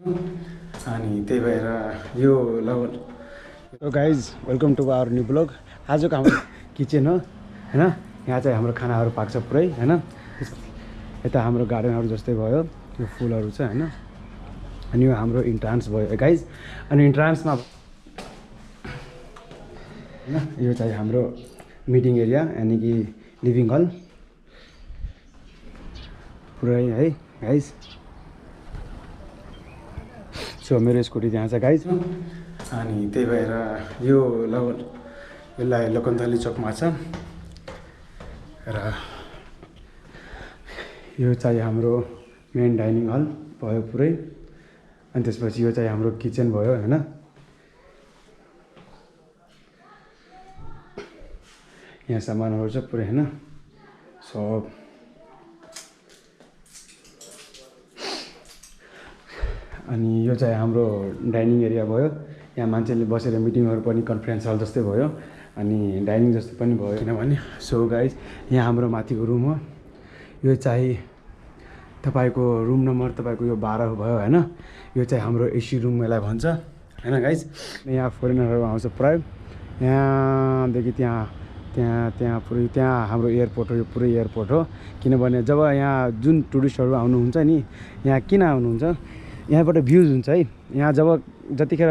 अनि त्यही भएर यो ल guys welcome to our new blog. आजको हाम्रो किचन हो हैन। यहाँ चाहिँ हाम्रो खानाहरू पाक्छ पुरै हैन। यता हाम्रो गार्डनहरू जस्तै भयो, यो फुलहरू छ हैन। अनि यो हाम्रो इन्ट्रान्स भयो गाइज। अनि इन्ट्रान्समा हैन यो चाहिँ हाम्रो मिटिङ एरिया यानि कि लिभिङ हल पुरै है गाइज। सो मेरो स्कुटी त्यहाँ छ गाइज। अनि त्यही भएर यो यसलाई लोकन्थली चोकमा छ र यो चाहिँ हाम्रो मेन डाइनिङ हल भयो पुरै। अनि त्यसपछि यो चाहिँ हाम्रो किचन भयो हैन। यहाँ सामानहरू छ पुरै हैन सब। अनि यो चाहिँ हाम्रो डाइनिङ एरिया भयो। यहाँ मान्छेले बसेर मिटिङहरू पनि कन्फरेन्स हल जस्तै भयो अनि डाइनिङ जस्तो पनि भयो किनभने। सो गाइज यहाँ हाम्रो माथिको रुम हो। यो चाहिँ तपाईँको रुम नम्बर तपाईँको यो 12 भयो हैन। यो चाहिँ हाम्रो एसी रुम यसलाई भन्छ हैन गाइज। यहाँ फरेनरहरू आउँछ प्राय यहाँदेखि त्यहाँ पुरै त्यहाँ हाम्रो एयरपोर्ट हो। यो पुरै एयरपोर्ट हो किनभने जब यहाँ जुन टुरिस्टहरू आउनुहुन्छ नि यहाँ किन आउनुहुन्छ, यहाँबाट भ्युज हुन्छ है। यहाँ जतिखेर